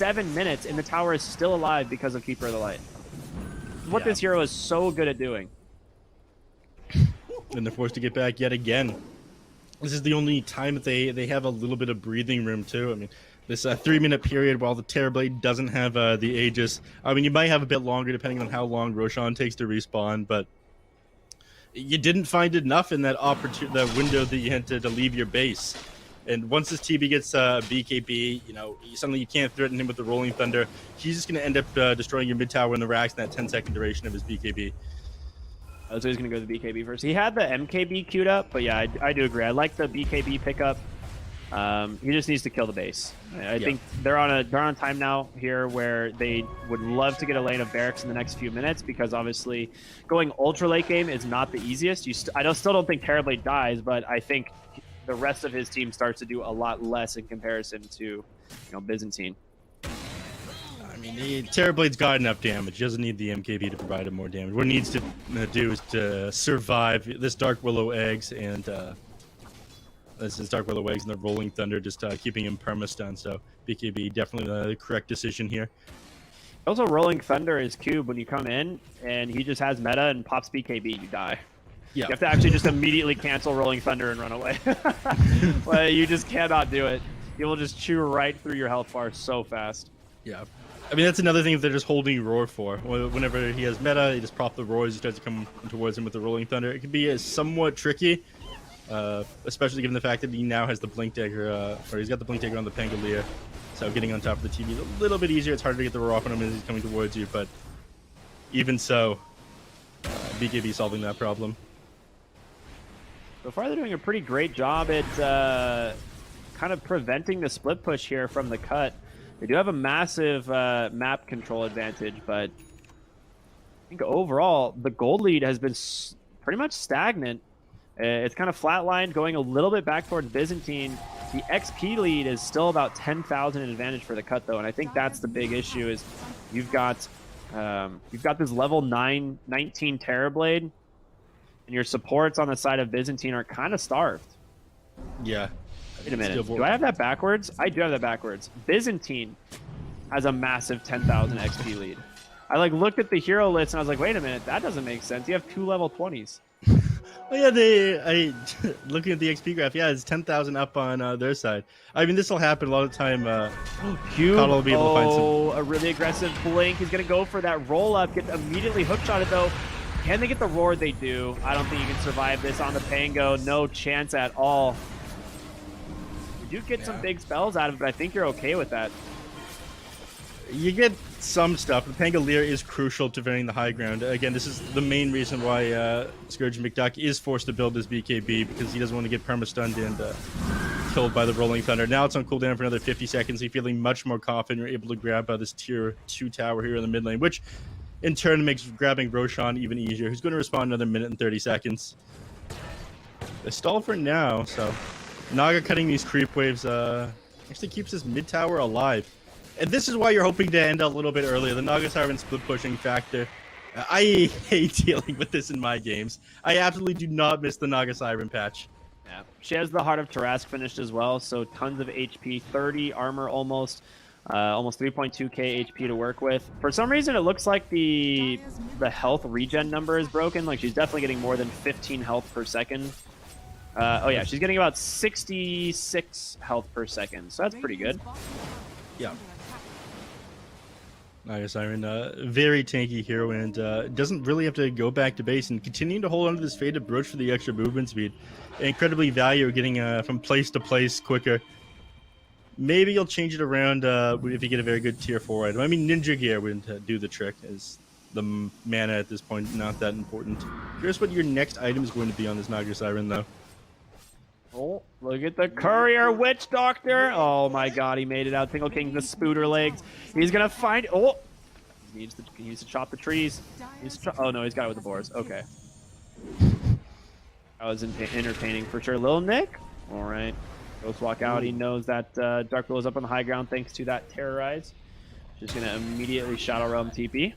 7 minutes, and the tower is still alive because of Keeper of the Light. What this hero is so good at doing. And they're forced to get back yet again. This is the only time that they have a little bit of breathing room, too. I mean, this 3-minute period while the Terrorblade doesn't have the Aegis. I mean, you might have a bit longer depending on how long Roshan takes to respawn, but you didn't find enough in that the window that you had to leave your base. And once this TB gets BKB, you know, suddenly you can't threaten him with the Rolling Thunder. He's just going to end up destroying your mid tower in the racks in that 10-second duration of his BKB. So he's going to go to the BKB first. He had the MKB queued up, but yeah, I do agree. I like the BKB pickup. He just needs to kill the base. I think they're on a time now here where they would love to get a lane of barracks in the next few minutes, because obviously going ultra late game is not the easiest. I still don't think Terrorblade dies, but I think the rest of his team starts to do a lot less in comparison to, Byzantine. I mean, Terrorblade's got enough damage. He doesn't need the MKB to provide him more damage. What he needs to do is to survive this Dark Willow eggs and this is Dark Willow eggs and the Rolling Thunder, just keeping him perma-stun. So BKB definitely the correct decision here. Also, Rolling Thunder is cube when you come in and he just has meta and pops BKB, you die. Yeah. You have to actually just immediately cancel Rolling Thunder and run away. But you just cannot do it. He will just chew right through your health bar so fast. Yeah. I mean, that's another thing that they're just holding Roar for. Whenever he has meta, he just prop the Roars, he starts to come towards him with the Rolling Thunder. It can be somewhat tricky, especially given the fact that he now has the Blink Dagger, or he's got the Blink Dagger on the Pangolier. So getting on top of the TV is a little bit easier. It's harder to get the Roar off on him as he's coming towards you, but even so, BKB solving that problem. So far, they're doing a pretty great job at kind of preventing the split push here from the cut. They do have a massive map control advantage, but I think overall, the gold lead has been pretty much stagnant. It's kind of flatlined, going a little bit back towards Byzantine. The XP lead is still about 10,000 in advantage for the cut, though, and I think that's the big issue. Is you've got this level 19 Terrorblade, and your supports on the side of Byzantine are kind of starved. Yeah. Wait a minute. Do I have that backwards? I do have that backwards. Byzantine has a massive 10,000 XP lead. I looked at the hero list and I was like, wait a minute, that doesn't make sense. You have 2 level 20s. Oh yeah, looking at the XP graph, yeah, it's 10,000 up on their side. I mean, this will happen a lot of the time. Cuttle will be able to find some. A really aggressive blink. He's gonna go for that roll up. Gets immediately hookshotted though. Can they get the roar? They do. I don't think you can survive this on the Pango. No chance at all. You do get some big spells out of it, but I think you're okay with that. You get some stuff. The Pangolier is crucial to defending the high ground. Again, this is the main reason why Scourge McDuck is forced to build his BKB, because he doesn't want to get perma-stunned and killed by the Rolling Thunder. Now it's on cooldown for another 50 seconds. He's feeling much more confident. You're able to grab this tier 2 tower here in the mid lane, which in turn makes grabbing Roshan even easier. Who's going to respond another minute and 30 seconds. They stall for now, so Naga cutting these creep waves actually keeps his mid tower alive. And this is why you're hoping to end a little bit earlier. The Naga Siren split pushing factor. I hate dealing with this in my games. I absolutely do not miss the Naga Siren patch. Yeah, she has the Heart of Tarask finished as well, so tons of HP, 30 armor almost 3.2k HP to work with. For some reason, it looks like the health regen number is broken. Like, she's definitely getting more than 15 health per second. Oh yeah, she's getting about 66 health per second, so that's pretty good. Yeah. Naga Siren, very tanky hero, and doesn't really have to go back to base, and continuing to hold on to this Fated Brooch for the extra movement speed. Incredibly value getting from place to place quicker. Maybe you'll change it around if you get a very good tier 4 item. I mean, Ninja Gear wouldn't do the trick, as the mana at this point not that important. Curious what your next item is going to be on this Naga Siren, though. Oh, look at the Courier Witch Doctor. Oh my god, he made it out. Tingle King, the Spooter legs. He's gonna find. Oh! He needs to chop the trees. Oh no, he's got it with the boars. Okay. That was entertaining for sure. Lil Nick? Alright. Ghost walk out. He knows that Dark Willow is up on the high ground thanks to that Terrorize. Just gonna immediately Shadow Realm TP.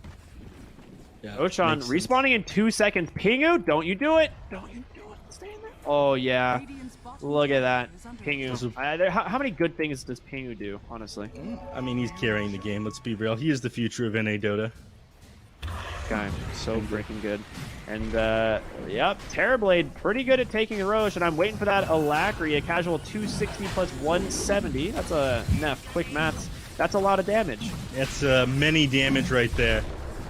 Yeah, Roshan respawning in 2 seconds. Pingu, don't you do it! Don't you do it! Stay in there. Oh, yeah. Look at that. Those are- Pingu. How many good things does Pingu do, honestly? I mean, he's carrying the game. Let's be real. He is the future of NA Dota. Guy, so freaking good. And, yep, Terrorblade, pretty good at taking a Roche, and I'm waiting for that Alacrity, a casual 260 plus 170. That's a Neff, quick maths. That's a lot of damage. That's many damage right there.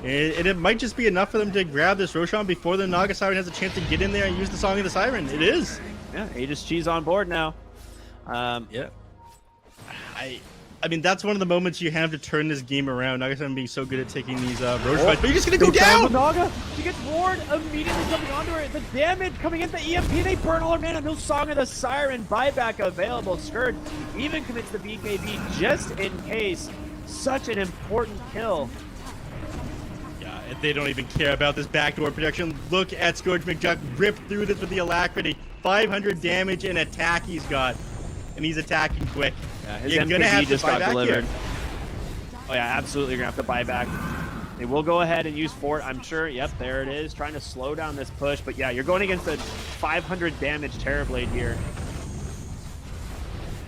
It might just be enough for them to grab this Roshan before the Naga Siren has a chance to get in there and use the Song of the Siren. It is. Yeah, Aegis Cheese on board now. Yeah. I mean, that's one of the moments you have to turn this game around. Naga Siren being so good at taking these Roche fights, but you're just going to go down! Naga, she gets ward immediately jumping onto her. The damage coming in the EMP, they burn all her mana. No Song of the Siren, buyback available. Scourge even commits the BKB just in case. Such an important kill. Yeah, they don't even care about this backdoor protection. Look at Scourge McDuck rip through this with the Alacrity. 500 damage and attack he's got. And he's attacking quick. Yeah, his You're gonna have to just buy got back delivered. here. Oh yeah, absolutely. You're gonna have to buy back. They will go ahead and use Fort, I'm sure. Yep, there it is. Trying to slow down this push. But yeah, you're going against a 500 damage Terrorblade here.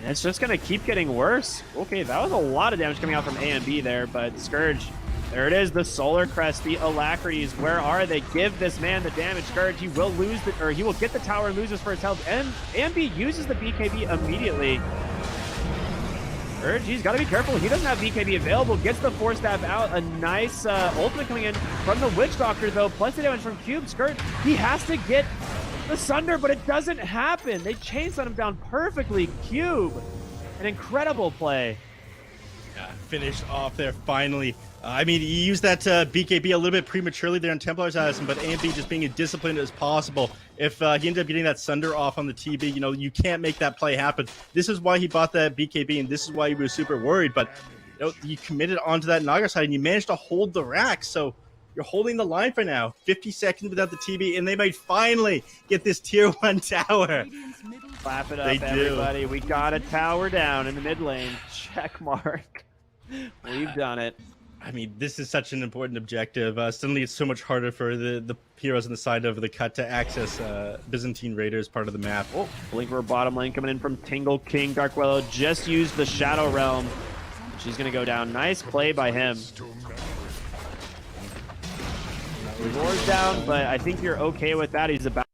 And it's just gonna keep getting worse. Okay, that was a lot of damage coming out from AMD there, but Scourge, there it is, the Solar Crest, the Alacrities. Where are they? Give this man the damage. Scourge, he will lose the, or he will get the tower and loses for his health. And AMD uses the BKB immediately. Scourge, he's got to be careful. He doesn't have BKB available. Gets the Force Staff out. A nice ultimate coming in from the Witch Doctor, though. Plus the damage from Cube. Scourge, he has to get the Sunder, but it doesn't happen. They chainsaw him down perfectly. Cube, an incredible play. Yeah, finished off there finally. I mean, he used that BKB a little bit prematurely there in Templar's Addison, but AMD just being as disciplined as possible. If he ended up getting that Sunder off on the TB, you know, you can't make that play happen. This is why he bought that BKB, and this is why he was super worried. But you know, you committed onto that Naga side, and you managed to hold the rack. So you're holding the line for now. 50 seconds without the TB, and they might finally get this tier 1 tower. Clap it up, everybody. We got a tower down in the mid lane. Check mark. We've done it. I mean, this is such an important objective. Suddenly, it's so much harder for the heroes on the side of the cut to access Byzantine Raiders part of the map. Oh, Blinker bottom lane coming in from Tingle King. Dark Willow just used the Shadow Realm. She's going to go down. Nice play by him. Roar's down, but I think you're okay with that. He's about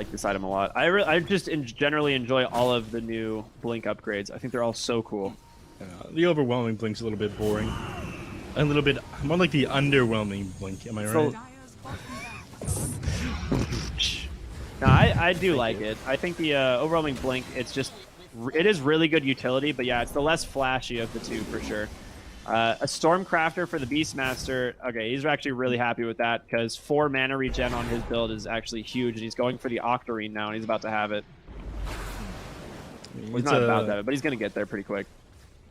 like this item a lot. I just generally enjoy all of the new blink upgrades. I think they're all so cool. The overwhelming blink's a little bit boring. A little bit more like the underwhelming blink. Am I right? No, I do like it. I think the overwhelming blink, it is really good utility, but yeah, it's the less flashy of the two for sure. A Stormcrafter for the Beastmaster. Okay, he's actually really happy with that because 4 mana regen on his build is actually huge, and he's going for the Octarine now, and he's about to have it. Well, he's not about to have it, but he's going to get there pretty quick.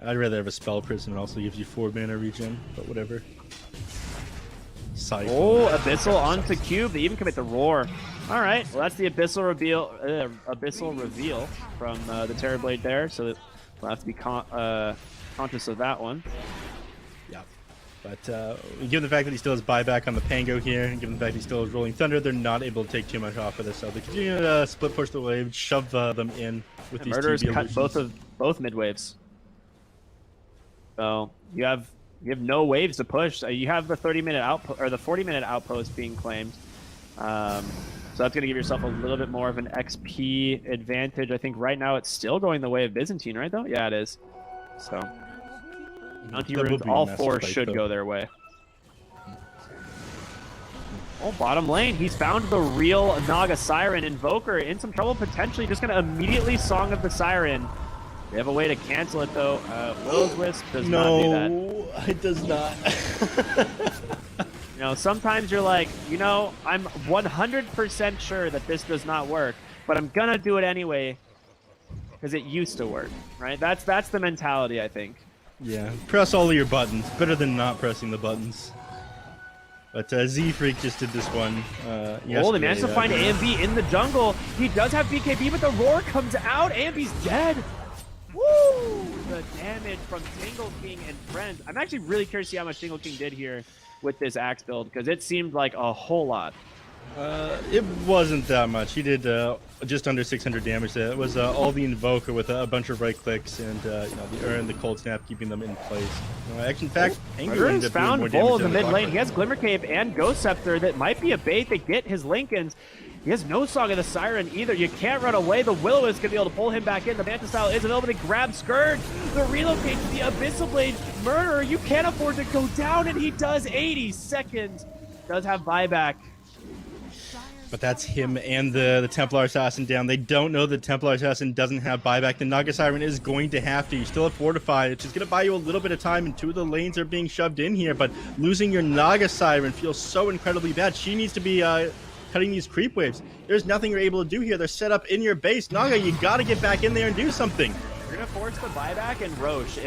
I'd rather have a Spell Prison. It also gives you 4 mana regen, but whatever. Oh, Abyssal onto Cube. They even commit the Roar. All right, well that's the Abyssal reveal from the Terrorblade there, so that we'll have to be conscious of that one. Yeah, but given the fact that he still has buyback on the Pango here, and given the fact he still has Rolling Thunder, they're not able to take too much off of this. So they continue to split push the wave, shove them in with these Murderers TB cut both mid waves. So you have no waves to push. You have the 30-minute outpost or the 40-minute outpost being claimed. So that's going to give yourself a little bit more of an XP advantage. I think right now it's still going the way of Byzantine, right though? Yeah, it is. So Bounty runes, all 4 should go their way. Oh, bottom lane. He's found the real Naga Siren. Invoker in some trouble, potentially just going to immediately Song of the Siren. They have a way to cancel it, though. Willow's Wisp does not do that. No, it does not. You know, sometimes you're like, you know, I'm 100% sure that this does not work, but I'm going to do it anyway because it used to work, right? That's the mentality, I think. Yeah, press all of your buttons. Better than not pressing the buttons. But Z-Freak just did this one. Oh, they managed to find AMB in the jungle. He does have BKB, but the Roar comes out. AMB's dead. Woo! The damage from Tingle King and friends. I'm actually really curious to see how much Tingle King did here with this axe build, because it seemed like a whole lot. It wasn't that much. He did just under 600 damage there. It was all the Invoker with a bunch of right clicks and you know, the Urn, the Cold Snap, keeping them in place. Actually, in fact, Murderer's found Bull in the mid lane. He has Glimmer Cape and Ghost Scepter that might be a bait. They get his Lincolns. He has no Song of the Siren either. You can't run away. The Willow is going to be able to pull him back in. The Manta Style is available to grab Scourge. The relocate to the Abyssal Blade. Murderer, you can't afford to go down, and he does. 80 seconds. Does have buyback. But that's him and the Templar Assassin down. They don't know the Templar Assassin doesn't have buyback. The Naga Siren is going to have to. You still have Fortify. It's just going to buy you a little bit of time, and 2 of the lanes are being shoved in here. But losing your Naga Siren feels so incredibly bad. She needs to be cutting these creep waves. There's nothing you're able to do here. They're set up in your base. Naga, you got to get back in there and do something. You're going to force the buyback and Roche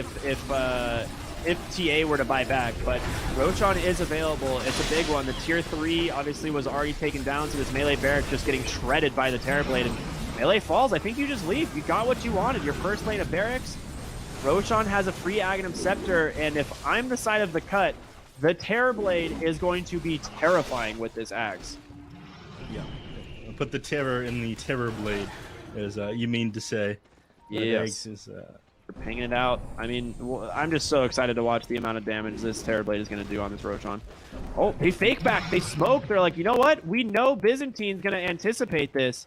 if TA were to buy back, but Roshan is available. It's a big one. The tier 3 obviously was already taken down, so this melee barrack just getting shredded by the Terrorblade. And melee falls. I think you just leave. You got what you wanted. Your first lane of barracks. Roshan has a free Aghanim Scepter, and if I'm the side of the cut, the Terrorblade is going to be terrifying with this axe. Yeah. Put the terror in the Terrorblade, as you mean to say. Yes. We're pinging it out. I mean, I'm just so excited to watch the amount of damage this Terrorblade is going to do on this Roshan. Oh, they fake back. They smoke. They're like, you know what? We know Byzantine's going to anticipate this.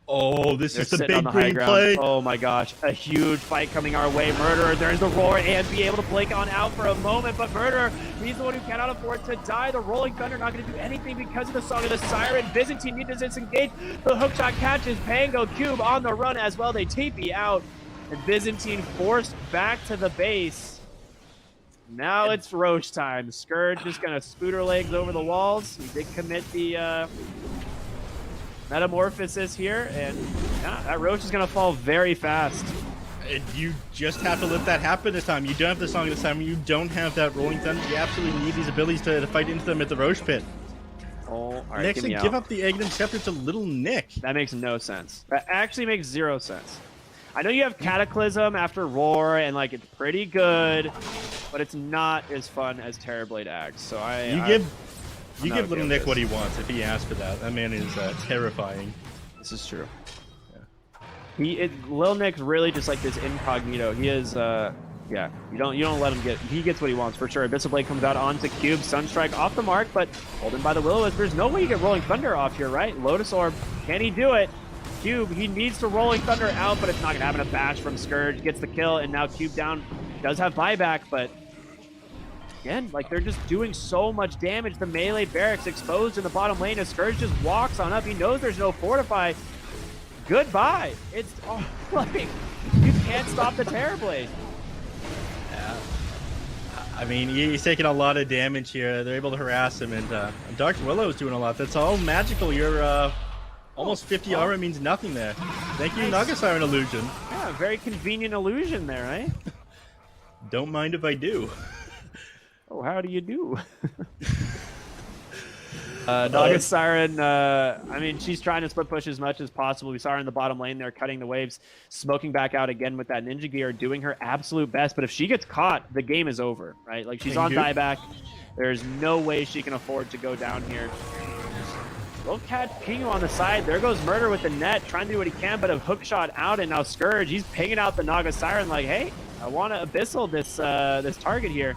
Oh, this is the sitting big on the high green ground. play. Oh my gosh, a huge fight coming our way. Murderer, there's the Roar, and be able to blink on out for a moment, but Murderer, he's the one who cannot afford to die. The Rolling Thunder not going to do anything because of the Song of the Siren. Byzantine needs to disengage. The hookshot catches Pango Cube on the run as well. They TP out, and Byzantine forced back to the base. Now it's Roche time. Scourge just going to scooter legs over the walls. He did commit the Metamorphosis here, and yeah, that Roche is going to fall very fast. And you just have to let that happen this time. You don't have the Song of the Siren. You don't have that Rolling Thunder. You absolutely need these abilities to fight into them at the Roche pit. Oh, all right, Next, give up the Aghanim Scepter to Little Nick. That makes no sense. That actually makes 0 sense. I know you have Cataclysm after Roar, and like it's pretty good, but it's not as fun as Terrorblade Axe. So You give Little Nick what he wants if he asks for that. That man is terrifying. This is true. Yeah. Little Nick's really just like this incognito. He is Yeah, you don't let him get. He gets what he wants for sure. Abyssal Blade comes out onto Cube. Sunstrike off the mark, but holding by the Will-O-Wisp. There's no way you get Rolling Thunder off here, right? Lotus Orb, can he do it? Cube, he needs to Rolling Thunder out, but it's not gonna happen. A bash from Scourge gets the kill, and now Cube down. Does have buyback, but again, like they're just doing so much damage. The melee barracks exposed in the bottom lane as Scourge just walks on up. He knows there's no fortify. Goodbye. It's like you can't stop the Terrorblade. Yeah. I mean, he's taking a lot of damage here. They're able to harass him, and Dark Willow is doing a lot. That's all magical. Your almost 50 aura means nothing there. Thank you, Naga Siren Illusion. Yeah, very convenient illusion there, right? Don't mind if I do. Oh, how do you do? Naga Siren, I mean, she's trying to split push as much as possible. We saw her in the bottom lane there, cutting the waves, smoking back out again with that ninja gear, doing her absolute best. But if she gets caught, the game is over, right? Like, she's on dieback. There's no way she can afford to go down here. We'll catch Pingu on the side. There goes Murder with the net, trying to do what he can, but a hook shot out, and now Scourge, he's pinging out the Naga Siren like, hey, I want to Abyssal this this target here.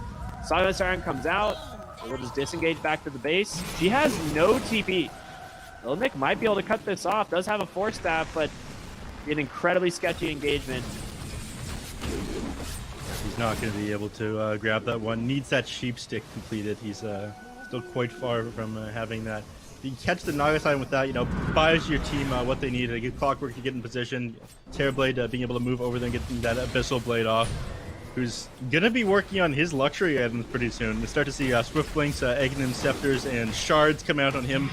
Naga Siren comes out. We'll just disengage back to the base. She has no TP. Ilmic might be able to cut this off. Does have a Force Staff, but an incredibly sketchy engagement. He's not going to be able to grab that one. Needs that sheep stick completed. He's still quite far from having that. You catch the Naga Siren with that, you know, buys your team what they need. They get Clockwork to get in position. Terrorblade being able to move over there and get that Abyssal Blade off. Who's gonna be working on his luxury items pretty soon. We start to see Swift Blinks, Aghanim Scepters, and Shards come out on him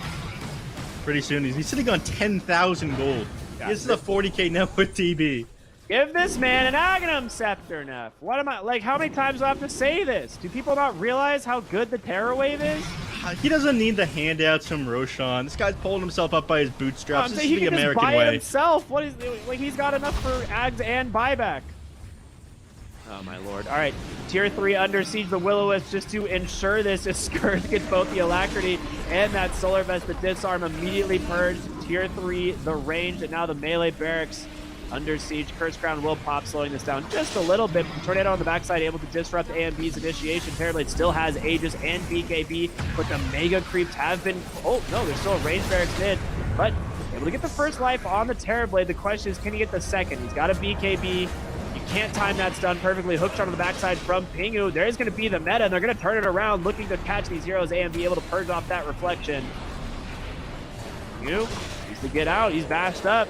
pretty soon. He's sitting on 10,000 gold. This is a 40k net with TB. Give this man an Aghanim Scepter, Neff. What am I, like, how many times do I have to say this? Do people not realize how good the Terror Wave is? He doesn't need the handouts from Roshan. This guy's pulling himself up by his bootstraps. This is he the can American just buy way. it himself. What is, like, he's got enough for Ags and buyback. Oh my lord. Alright, tier 3 under siege the Will-O-Wisp just to ensure this as Scourge gets both the Alacrity and that Solar Vest. The disarm immediately purged. Tier 3, the range, and now the melee barracks under siege. Curse Crown will pop, slowing this down just a little bit. Tornado on the backside able to disrupt AMB's initiation. Terrorblade still has Aegis and BKB, but the Mega Creeps have been... Oh no, there's still a range barracks mid, but able to get the first life on the Terrorblade. The question is, can he get the second? He's got a BKB. Can't time that stun perfectly. Hook shot on the backside from Pingu. There's going to be the meta, and they're going to turn it around, looking to catch these heroes and be able to purge off that reflection. Pingu needs to get out. He's bashed up.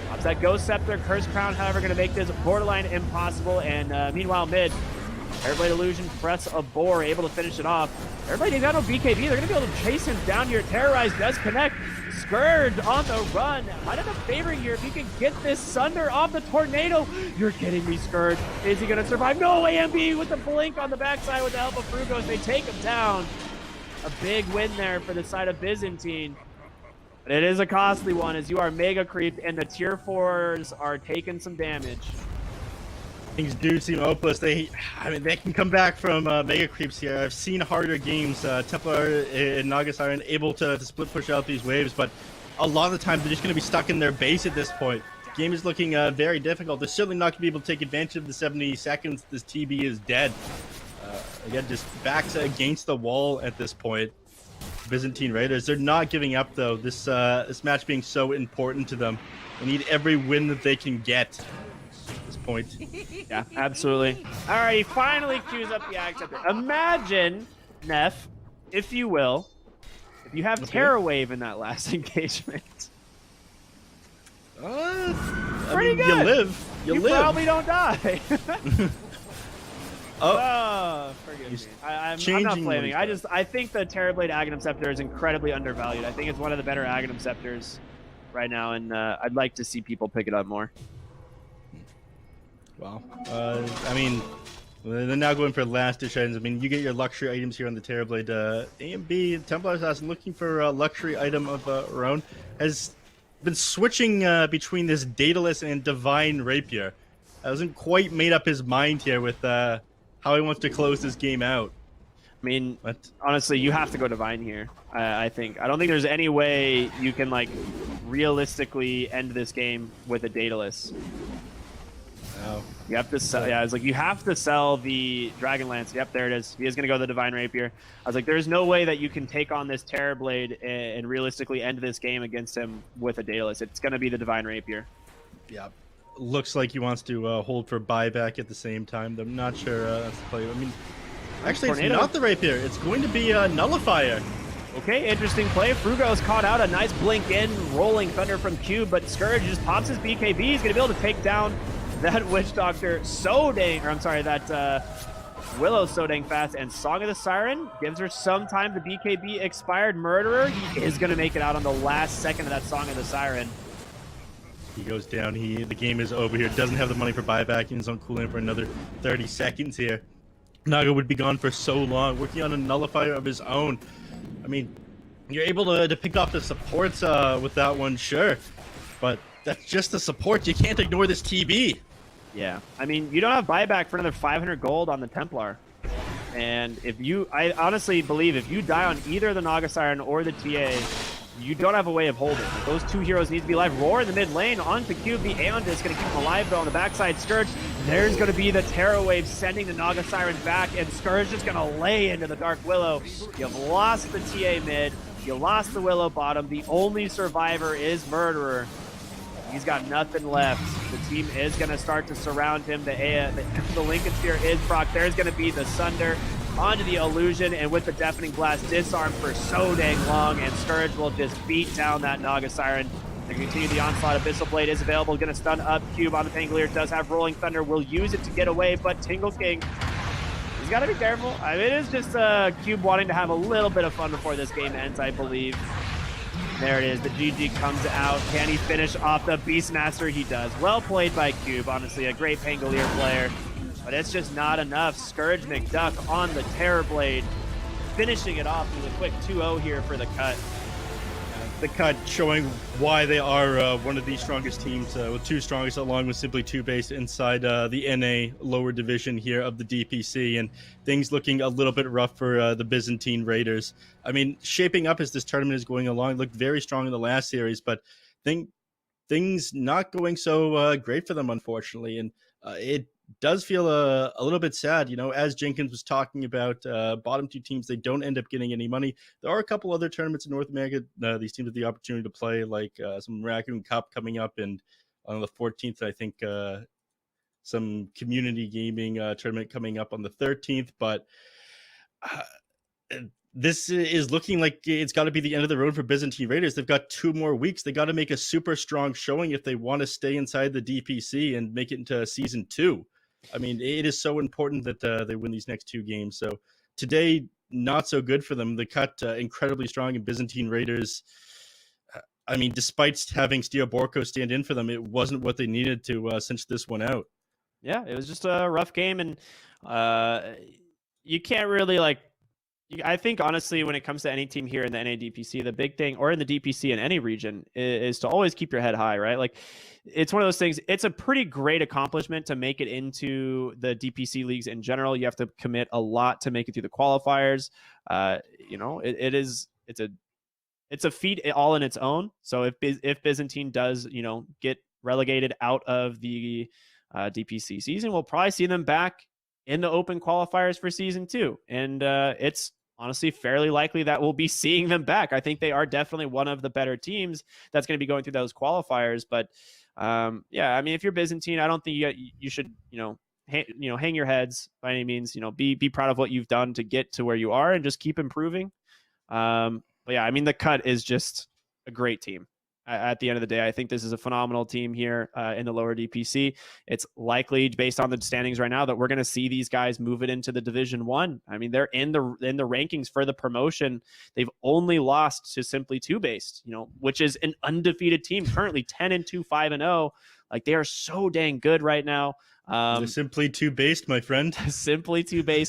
Pops that Ghost Scepter. Curse Crown, however, going to make this borderline impossible. And meanwhile, mid, Terrorblade Illusion, Press of Boar, able to finish it off. Everybody got no BKB. They're going to be able to chase him down here. Terrorize does connect. Scourge on the run. Might have a favor here if he can get this Sunder off the Tornado. You're kidding me, Scourge. Is he going to survive? No, AMB with the blink on the backside with the help of Frugos. They take him down. A big win there for the side of Byzantine. But it is a costly one as you are mega creeped and the tier 4s are taking some damage. Things do seem hopeless. I mean, they can come back from mega creeps here. I've seen harder games. Templar and Naga Siren able to split push out these waves, but a lot of the time they're just going to be stuck in their base at this point. The game is looking very difficult. They're certainly not going to be able to take advantage of the 70 seconds. This TB is dead. Again, just backs against the wall at this point. Byzantine Raiders, they're not giving up though. This match being so important to them. They need every win that they can get. Point. Yeah, absolutely. All right, he finally queues up the Ag Scepter. Imagine, Neff, if you will, if you have Terror Wave in that last engagement. Pretty good. You live. You live. probably don't die. Oh, forgive me. I'm not flaming. I think the Terrorblade Aghanim Scepter is incredibly undervalued. I think it's one of the better Aghanim Scepters right now, and I'd like to see people pick it up more. Wow. I mean, they're now going for last-ditch items. I mean, you get your luxury items here on the Terrorblade. AMB, Templars is looking for a luxury item of her own. Has been switching between this Daedalus and Divine Rapier. Hasn't quite made up his mind here with how he wants to close this game out. I mean, honestly, you have to go Divine here, I think. I don't think there's any way you can, like, realistically end this game with a Daedalus. Oh. You have to sell. Yeah, it's like you have to sell the Dragonlance. Yep, there it is. He is going to go the Divine Rapier. I was like, there's no way that you can take on this Terrorblade and realistically end this game against him with a Daedalus. It's going to be the Divine Rapier. Yeah, looks like he wants to hold for buyback at the same time. I'm not sure that's the play. I mean, actually, it's not the Rapier. It's going to be a Nullifier. Okay, interesting play. Frugo's caught out a nice blink in, rolling Thunder from Cube, but Scourge just pops his BKB. He's going to be able to take down that Witch Doctor so dang, or I'm sorry, that Willow so dang fast. And Song of the Siren gives her some time. The BKB expired. Murderer, he is going to make it out on the last second of that Song of the Siren. He goes down. The game is over here. Doesn't have the money for buyback, and is on cooldown for another 30 seconds here. Naga would be gone for so long, working on a Nullifier of his own. I mean, you're able to pick off the supports with that one, sure, but that's just the support. You can't ignore this TB. Yeah, I mean, you don't have buyback for another 500 gold on the Templar. And I honestly believe if you die on either the Naga Siren or the TA, you don't have a way of holding. Those two heroes need to be alive. Roar in the mid lane onto Cube. The Aeon is going to keep him alive, though, on the backside. Scourge, there's going to be the Terror Wave sending the Naga Siren back, and Scourge is going to lay into the Dark Willow. You've lost the TA mid. You lost the Willow bottom. The only survivor is Murderer. He's got nothing left. The team is going to start to surround him. The Lincoln Sphere is proc. There's going to be the Sunder onto the Illusion, and with the Deafening Blast disarmed for so dang long, and Scourge will just beat down that Naga Siren. They continue the onslaught. Abyssal Blade is available, going to stun up Cube on the Pangolier. Does have Rolling Thunder, will use it to get away, but Tingle King, he's got to be careful. I mean, it is just Cube wanting to have a little bit of fun before this game ends, I believe. There it is. The GG comes out. Can he finish off the Beastmaster? He does. Well played by Cube. Honestly, a great Pangolier player. But it's just not enough. Scourge McDuck on the Terrorblade, finishing it off with a quick 2-0 here for the cut. The cut showing why they are one of the strongest teams, with two strongest, along with simply two base inside the NA lower division here of the DPC, and things looking a little bit rough for the Byzantine Raiders. I mean, shaping up as this tournament is going along, looked very strong in the last series, but things not going so great for them, unfortunately, and it does feel a little bit sad, you know, as Jenkins was talking about, bottom two teams, they don't end up getting any money. There are a couple other tournaments in North America these teams have the opportunity to play, like some Raccoon Cup coming up, and on the 14th, I think some community gaming tournament coming up on the 13th, but this is looking like it's got to be the end of the road for Byzantine Raiders. They've got 2 more weeks. They got to make a super strong showing if they want to stay inside the DPC and make it into season 2. I mean, it is so important that they win these next 2 games. So today, not so good for them. The cut incredibly strong, in Byzantine Raiders, I mean, despite having Steel Borko stand in for them, it wasn't what they needed to cinch this one out. Yeah, it was just a rough game, and you can't really, like, I think, honestly, when it comes to any team here in the NADPC, the big thing, or in the DPC in any region, is to always keep your head high, right? Like, it's one of those things, it's a pretty great accomplishment to make it into the DPC leagues in general. You have to commit a lot to make it through the qualifiers. You know, it's a feat all in its own. So if Byzantine does, you know, get relegated out of the DPC season, we'll probably see them back in the open qualifiers for season 2. And it's honestly fairly likely that we'll be seeing them back. I think they are definitely one of the better teams that's going to be going through those qualifiers. But yeah, I mean, if you're Byzantine, I don't think you should, hang your heads by any means. You know, be proud of what you've done to get to where you are, and just keep improving. But yeah, I mean, the cut is just a great team. At the end of the day, I think this is a phenomenal team here in the lower DPC. It's likely, based on the standings right now, that we're going to see these guys move it into the Division 1. I mean, they're in the rankings for the promotion. They've only lost to Simply 2-Based, you know, which is an undefeated team, currently 10-2, 5-0. Like, they are so dang good right now. Simply 2-Based, my friend. Simply 2-Based.